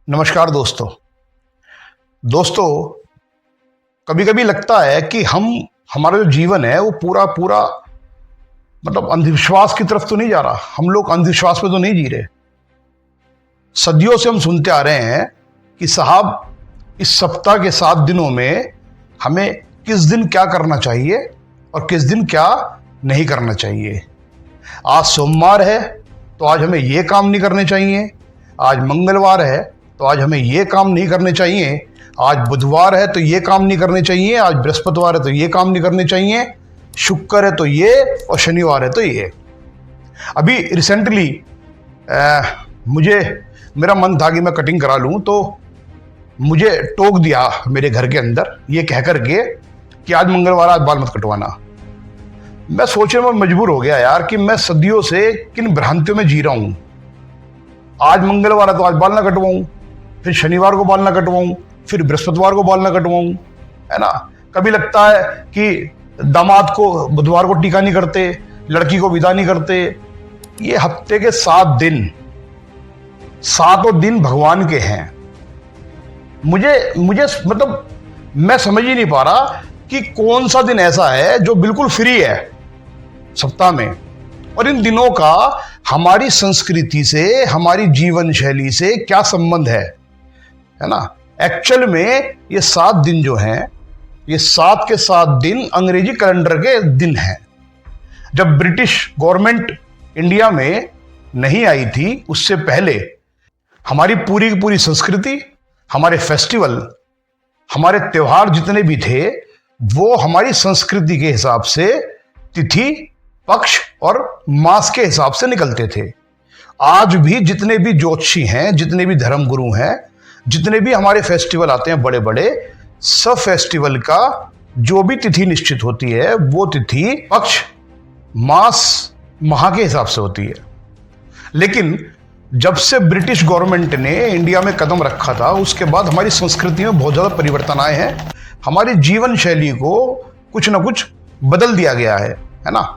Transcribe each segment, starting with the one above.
नमस्कार दोस्तों कभी कभी लगता है कि हमारा जो जीवन है वो पूरा पूरा मतलब अंधविश्वास की तरफ तो नहीं जा रहा। हम लोग अंधविश्वास में तो नहीं जी रहे। सदियों से हम सुनते आ रहे हैं कि साहब इस सप्ताह के 7 दिनों में हमें किस दिन क्या करना चाहिए और किस दिन क्या नहीं करना चाहिए। आज सोमवार है तो आज हमें ये काम नहीं करने चाहिए, आज मंगलवार है तो आज हमें ये काम नहीं करने चाहिए, आज बुधवार है तो ये काम नहीं करने चाहिए, आज बृहस्पतिवार है तो ये काम नहीं करने चाहिए, शुक्र है तो ये और शनिवार है तो ये। अभी रिसेंटली मुझे मेरा मन था कि मैं कटिंग करा लूँ, तो मुझे टोक दिया मेरे घर के अंदर ये कह करके कि आज मंगलवार, आज बाल मत कटवाना। मैं सोचने में मजबूर हो गया यार कि मैं सदियों से किन भ्रांतियों में जी रहा हूँ। आज मंगलवार है तो आज बाल ना कटवाऊँ, फिर शनिवार को बाल ना कटवाऊँ, फिर बृहस्पतिवार को बाल ना कटवाऊँ, है ना। कभी लगता है कि दामाद को बुधवार को टीका नहीं करते, लड़की को विदा नहीं करते। ये हफ्ते के 7 दिन, सातों दिन भगवान के हैं। मुझे मतलब मैं समझ ही नहीं पा रहा कि कौन सा दिन ऐसा है जो बिल्कुल फ्री है सप्ताह में, और इन दिनों का हमारी संस्कृति से, हमारी जीवन शैली से क्या संबंध है ना। एक्चुअल में ये 7 दिन जो हैं, ये 7 के 7 दिन अंग्रेजी कैलेंडर के दिन हैं। जब ब्रिटिश गवर्नमेंट इंडिया में नहीं आई थी उससे पहले हमारी पूरी की पूरी संस्कृति, हमारे फेस्टिवल, हमारे त्योहार जितने भी थे वो हमारी संस्कृति के हिसाब से तिथि, पक्ष और मास के हिसाब से निकलते थे। आज भी जितने भी ज्योतिषी हैं, जितने भी धर्मगुरु हैं, जितने भी हमारे फेस्टिवल आते हैं बड़े बड़े, सब फेस्टिवल का जो भी तिथि निश्चित होती है वो तिथि पक्ष, मास, माह के हिसाब से होती है। लेकिन जब से ब्रिटिश गवर्नमेंट ने इंडिया में कदम रखा था उसके बाद हमारी संस्कृति में बहुत ज़्यादा परिवर्तन आए हैं। हमारी जीवन शैली को कुछ ना कुछ बदल दिया गया है ना।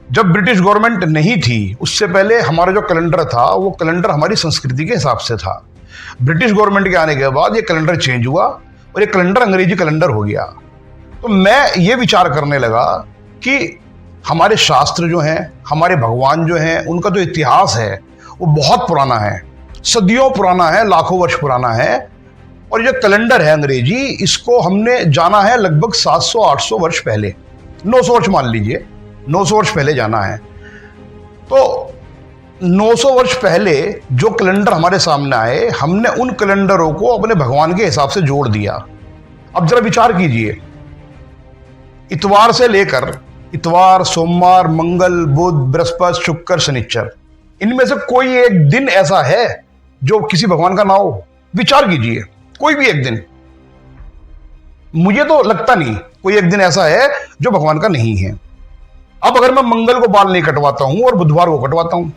जब ब्रिटिश गवर्नमेंट नहीं थी उससे पहले हमारा जो कैलेंडर था वो कैलेंडर हमारी संस्कृति के हिसाब से था। ब्रिटिश गवर्नमेंट के आने के बाद ये कैलेंडर चेंज हुआ और ये कैलेंडर अंग्रेजी कैलेंडर हो गया। तो मैं ये विचार करने लगा कि हमारे शास्त्र जो हैं, हमारे भगवान जो हैं, उनका जो इतिहास है वो बहुत पुराना है, सदियों पुराना है, लाखों वर्ष पुराना है। और ये कैलेंडर है अंग्रेजी, इसको हमने जाना है लगभग 700-800 वर्ष पहले, 900 वर्ष मान लीजिए, 900 वर्ष पहले जाना है। तो 900 वर्ष पहले जो कैलेंडर हमारे सामने आए, हमने उन कैलेंडरों को अपने भगवान के हिसाब से जोड़ दिया। अब जरा विचार कीजिए, इतवार से लेकर इतवार, सोमवार, मंगल, बुध, बृहस्पति, शुक्र, शनिचर, इनमें से कोई एक दिन ऐसा है जो किसी भगवान का ना हो? विचार कीजिए, कोई भी एक दिन। मुझे तो लगता नहीं कोई एक दिन ऐसा है जो भगवान का नहीं है। अब अगर मैं मंगल को बाल नहीं कटवाता हूं और बुधवार को कटवाता हूं,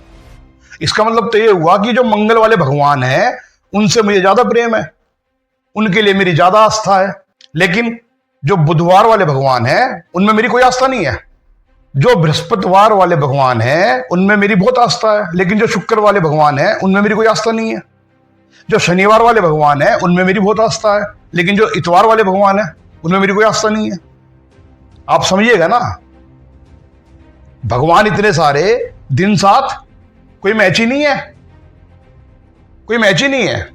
इसका मतलब तो ये हुआ कि जो मंगल वाले भगवान हैं उनसे मुझे ज्यादा प्रेम है, उनके लिए मेरी ज्यादा आस्था है। लेकिन जो बुधवार वाले भगवान हैं उनमें मेरी कोई आस्था नहीं है। जो बृहस्पतिवार वाले भगवान हैं उनमें मेरी बहुत आस्था है, लेकिन जो शुक्र वाले भगवान हैं उनमें मेरी कोई आस्था नहीं है। जो शनिवार वाले भगवान हैं उनमें मेरी बहुत आस्था है, लेकिन जो इतवार वाले भगवान हैं उनमें मेरी कोई आस्था नहीं है। आप समझिएगा ना, भगवान इतने सारे, दिन 7, कोई मैच ही नहीं है, कोई मैच ही नहीं है।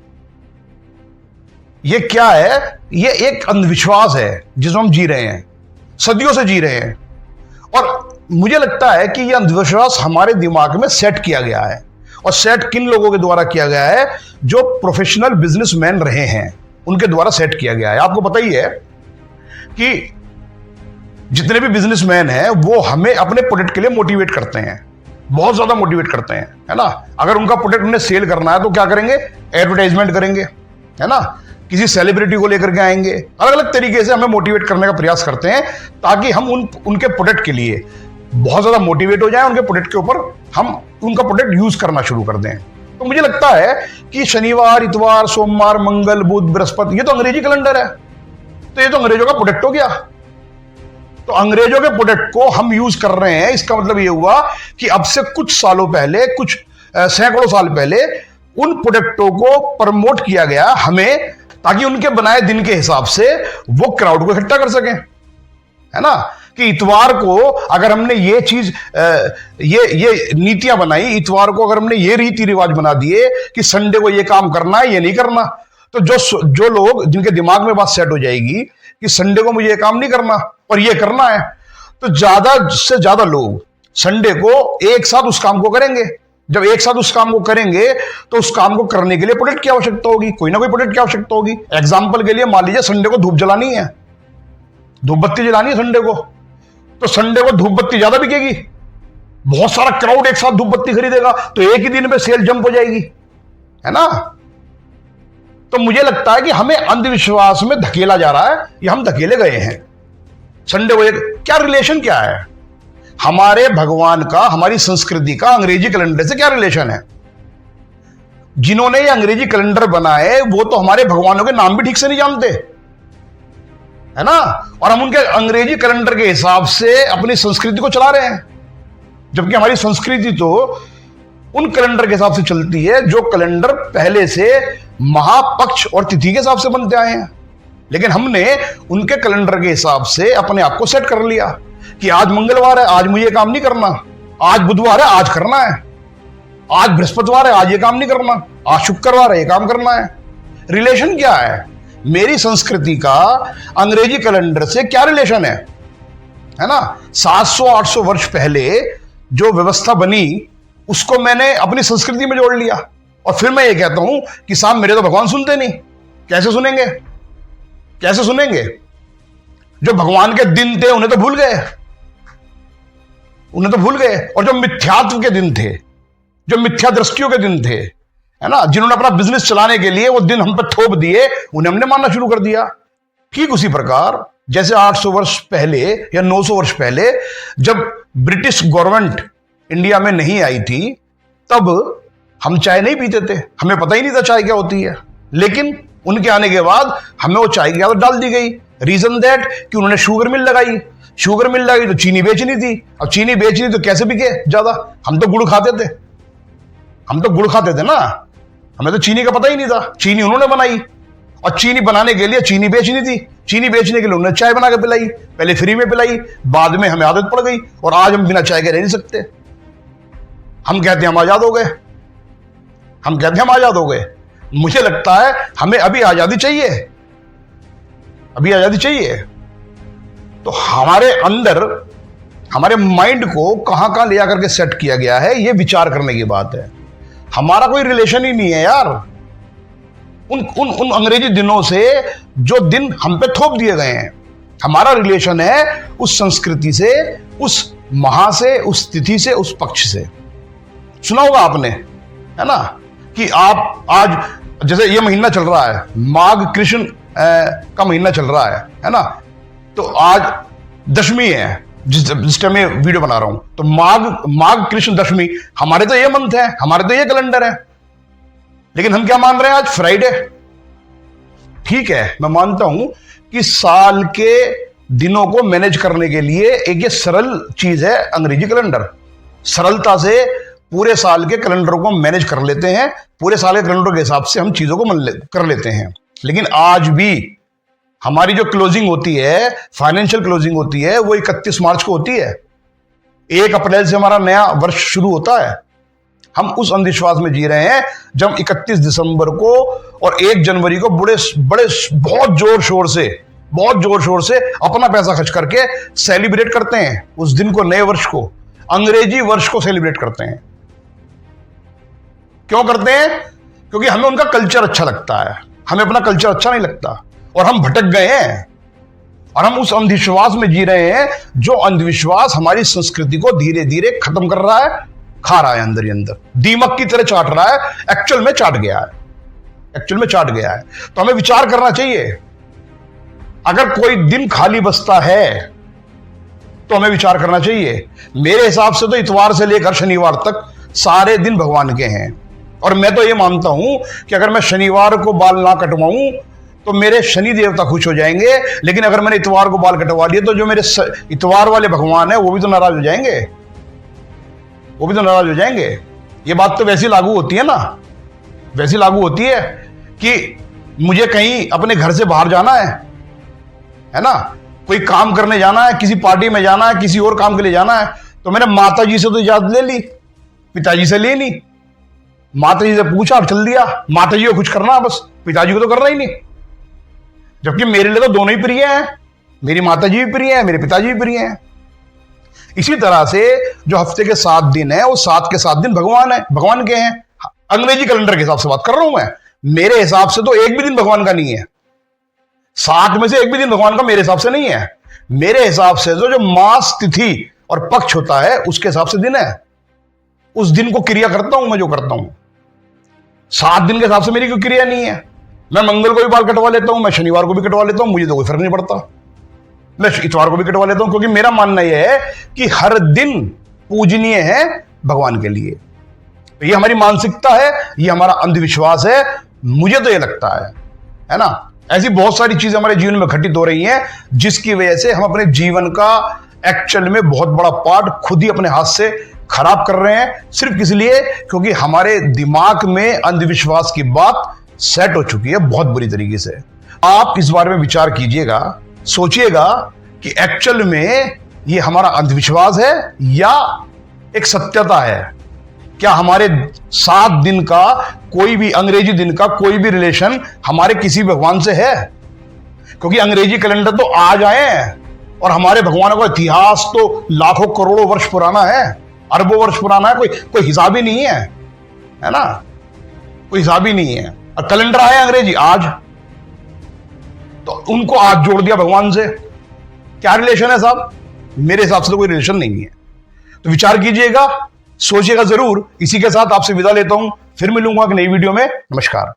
ये क्या है? ये एक अंधविश्वास है जिसमें हम जी रहे हैं, सदियों से जी रहे हैं। और मुझे लगता है कि यह अंधविश्वास हमारे दिमाग में सेट किया गया है, और सेट किन लोगों के द्वारा किया गया है? जो प्रोफेशनल बिजनेसमैन रहे हैं उनके द्वारा सेट किया गया है। आपको पता ही है कि जितने भी बिजनेसमैन हैं वो हमें अपने प्रोडक्ट के लिए मोटिवेट करते हैं, बहुत ज्यादा मोटिवेट करते हैं, है ना। अगर उनका प्रोडक्ट उन्हें सेल करना है तो क्या करेंगे? एडवर्टाइजमेंट करेंगे, है ना, किसी सेलिब्रिटी को लेकर के आएंगे, अलग अलग तरीके से हमें मोटिवेट करने का प्रयास करते हैं ताकि हम उनके प्रोडक्ट के लिए बहुत ज्यादा मोटिवेट हो जाएं, उनके प्रोडक्ट के ऊपर हम उनका प्रोडक्ट यूज करना शुरू कर दें। तो मुझे लगता है कि शनिवार, इतवार, सोमवार, मंगल, बुध, बृहस्पति, ये तो अंग्रेजी कैलेंडर है, तो ये तो अंग्रेजों का प्रोडक्ट हो गया। तो अंग्रेजों के प्रोडक्ट को हम यूज कर रहे हैं, इसका मतलब ये हुआ कि अब से कुछ सालों पहले, कुछ सैकड़ों साल पहले उन प्रोडक्टों को प्रमोट किया गया हमें, ताकि उनके बनाए दिन के हिसाब से वो क्राउड को इकट्ठा कर सकें, है ना। कि इतवार को अगर हमने ये चीज ये नीतियां बनाई, इतवार को अगर हमने ये रीति रिवाज बना दिए कि संडे को ये काम करना है, ये नहीं करना, तो जो लोग जिनके दिमाग में बात सेट हो जाएगी कि संडे को मुझे ये काम नहीं करना और ये करना है, तो ज्यादा से ज्यादा लोग संडे को एक साथ उस काम को करेंगे। जब एक साथ उस काम को करेंगे तो उस काम को करने के लिए प्रोडक्ट की आवश्यकता होगी, कोई ना कोई प्रोडक्ट की आवश्यकता होगी। एग्जाम्पल के लिए मान लीजिए संडे को धूप जलानी है, धूप बत्ती जलानी है संडे को, तो संडे को धूप बत्ती ज्यादा बिकेगी, बहुत सारा क्राउड एक साथ धूप बत्ती खरीदेगा, तो एक ही दिन में सेल जंप हो जाएगी, है ना। तो मुझे लगता है कि हमें अंधविश्वास में धकेला जा रहा है, या हम धकेले गए हैं। संडे को क्या रिलेशन क्या है हमारे भगवान का, हमारी संस्कृति का अंग्रेजी कैलेंडर से क्या रिलेशन है? जिन्होंने ये अंग्रेजी कैलेंडर बनाए वो तो हमारे भगवानों के नाम भी ठीक से नहीं जानते, है ना, और हम उनके अंग्रेजी कैलेंडर के हिसाब से अपनी संस्कृति को चला रहे हैं, जबकि हमारी संस्कृति तो उन कैलेंडर के हिसाब से चलती है जो कैलेंडर पहले से महापक्ष और तिथि के हिसाब से बनते आए हैं। लेकिन हमने उनके कैलेंडर के हिसाब से अपने आप को सेट कर लिया कि आज मंगलवार है, आज मुझे काम नहीं करना, आज बुधवार है, आज करना है, आज बृहस्पतिवार है, आज ये काम नहीं करना, आज शुक्रवार है, ये काम करना है। रिलेशन क्या है? मेरी संस्कृति का अंग्रेजी कैलेंडर से क्या रिलेशन है ना। 700-800 वर्ष पहले जो व्यवस्था बनी उसको मैंने अपनी संस्कृति में जोड़ लिया, और फिर मैं ये कहता हूं कि साहब मेरे तो भगवान सुनते नहीं। कैसे सुनेंगे? कैसे सुनेंगे? जो भगवान के दिन थे उन्हें तो भूल गए, उन्हें तो भूल गए। और जो मिथ्यात्व के दिन थे, जो मिथ्या दृष्टियों के दिन थे, है ना, जिन्होंने अपना बिजनेस चलाने के लिए वो दिन हम पे थोप दिए, उन्हें हमने मानना शुरू कर दिया। ठीक उसी प्रकार जैसे 800 वर्ष पहले या 900 वर्ष पहले जब ब्रिटिश गवर्नमेंट इंडिया में नहीं आई थी, तब हम चाय नहीं पीते थे, हमें पता ही नहीं था चाय क्या होती है। लेकिन उनके आने के बाद हमें वो चाय की आदत डाल दी गई। रीजन दैट कि उन्होंने शुगर मिल लगाई, शुगर मिल लगाई तो चीनी बेचनी थी, अब चीनी बेचनी तो कैसे बिके ज्यादा? हम तो गुड़ खाते थे, हम तो गुड़ खाते थे ना, हमें तो चीनी का पता ही नहीं था। चीनी उन्होंने बनाई, और चीनी बनाने के लिए चीनी बेचनी थी, चीनी बेचने के लिए उन्होंने चाय बना के पिलाई, पहले फ्री में पिलाई, बाद में हमें आदत पड़ गई, और आज हम बिना चाय के रह नहीं सकते। हम कहते हैं हम आजाद हो गए, हम कहते हैं हम आजाद हो गए। मुझे लगता है हमें अभी आजादी चाहिए, अभी आजादी चाहिए। तो हमारे अंदर, हमारे माइंड को कहां कहां ले जाकर के सेट किया गया है, यह विचार करने की बात है। हमारा कोई रिलेशन ही नहीं है यार उन उन उन अंग्रेजी दिनों से जो दिन हम पे थोप दिए गए हैं। हमारा रिलेशन है उस संस्कृति से, उस माह से, उस तिथि से, उस पक्ष से। सुना होगा आपने, है ना, कि आप आज जैसे ये महीना चल रहा है, माघ कृष्ण का महीना चल रहा है ना, तो आज दशमी है जिस टाइम मैं वीडियो बना रहा हूं, तो माघ कृष्ण दशमी, हमारे तो ये मंथ है, हमारे तो ये कैलेंडर है। लेकिन हम क्या मान रहे हैं? आज फ्राइडे। ठीक है, मैं मानता हूं कि साल के दिनों को मैनेज करने के लिए एक ये सरल चीज है अंग्रेजी कैलेंडर। सरलता से पूरे साल के कैलेंडरों को मैनेज कर लेते हैं, पूरे साल के कैलेंडर के हिसाब से हम चीजों को कर लेते हैं। लेकिन आज भी हमारी जो क्लोजिंग होती है, फाइनेंशियल क्लोजिंग होती है, वो 31 मार्च को होती है। 1 अप्रैल से हमारा नया वर्ष शुरू होता है। हम उस अंधविश्वास में जी रहे हैं जब 31 दिसंबर को और 1 जनवरी को बड़े बहुत जोर शोर से अपना पैसा खर्च करके सेलिब्रेट करते हैं उस दिन को, नए वर्ष को, अंग्रेजी वर्ष को सेलिब्रेट करते हैं। क्यों करते हैं? क्योंकि हमें उनका कल्चर अच्छा लगता है, हमें अपना कल्चर अच्छा नहीं लगता, और हम भटक गए हैं, और हम उस अंधविश्वास में जी रहे हैं जो अंधविश्वास हमारी संस्कृति को धीरे धीरे खत्म कर रहा है, खा रहा है अंदर ही अंदर, दीमक की तरह चाट रहा है। एक्चुअल में चाट गया है, एक्चुअल में चाट गया है। तो हमें विचार करना चाहिए। अगर कोई दिन खाली बचता है तो हमें विचार करना चाहिए। मेरे हिसाब से तो इतवार से लेकर शनिवार तक सारे दिन भगवान के हैं, और मैं तो ये मानता हूं कि अगर मैं शनिवार को बाल ना कटवाऊं तो मेरे शनि देवता खुश हो जाएंगे। लेकिन अगर मैंने इतवार को बाल कटवा लिए तो जो मेरे इतवार वाले भगवान है वो भी तो नाराज हो जाएंगे, वो भी तो नाराज हो जाएंगे। ये बात तो वैसी लागू होती है ना, वैसी लागू होती है कि मुझे कहीं अपने घर से बाहर जाना है ना, कोई काम करने जाना है, किसी पार्टी में जाना है, किसी और काम के लिए जाना है, तो मैंने माता जी से तो इजाजत ले ली, पिताजी से ली नहीं। माता जी से पूछा और चल दिया। माता जी को कुछ करना है बस, पिताजी को तो करना ही नहीं। जबकि मेरे लिए तो दोनों ही प्रिय हैं, मेरी माता जी भी प्रिय है, मेरे पिताजी भी प्रिय हैं। इसी तरह से जो हफ्ते के 7 दिन है वो 7 के 7 दिन भगवान के हैं। अंग्रेजी कैलेंडर के हिसाब से बात कर रहा हूं मैं, मेरे हिसाब से तो एक भी दिन भगवान का नहीं है। 7 में से एक भी दिन भगवान का मेरे हिसाब से नहीं है। मेरे हिसाब से जो मास तिथि और पक्ष होता है उसके हिसाब से दिन है। उस दिन को क्रिया करता हूं मैं जो करता हूं। 7 दिन के हिसाब से मेरी कोई क्रिया नहीं है। मैं मंगल को भी बाल कटवा लेता हूं, मैं शनिवार को भी कटवा लेता हूं, मुझे तो कोई फर्क नहीं पड़ता। मैं इतवार को भी कटवा लेता हूं, क्योंकि मेरा मानना यह है कि हर दिन पूजनीय है भगवान के लिए। तो ये हमारी मानसिकता है, ये हमारा अंधविश्वास है, मुझे तो ये लगता है ना। ऐसी बहुत सारी चीजें हमारे जीवन में घटित हो रही हैं जिसकी वजह से हम अपने जीवन का एक्चुअल में बहुत बड़ा पार्ट खुद ही अपने हाथ से खराब कर रहे हैं, सिर्फ इसलिए क्योंकि हमारे दिमाग में अंधविश्वास की बात सेट हो चुकी है बहुत बुरी तरीके से। आप इस बारे में विचार कीजिएगा, सोचिएगा कि एक्चुअल में ये हमारा अंधविश्वास है या एक सत्यता है। क्या हमारे 7 दिन का कोई भी अंग्रेजी दिन का कोई भी रिलेशन हमारे किसी भगवान से है? क्योंकि अंग्रेजी कैलेंडर तो आज आए हैं और हमारे भगवानों का इतिहास तो लाखों करोड़ों वर्ष पुराना है, अरबों वर्ष पुराना है, कोई हिसाब ही नहीं है ना, कोई हिसाब ही नहीं है। और कैलेंडर आए अंग्रेजी आज, तो उनको आज जोड़ दिया भगवान से। क्या रिलेशन है साहब? मेरे हिसाब से तो कोई रिलेशन नहीं है। तो विचार कीजिएगा, सोचिएगा जरूर। इसी के साथ आपसे विदा लेता हूं, फिर मिलूंगा एक नई वीडियो में। नमस्कार।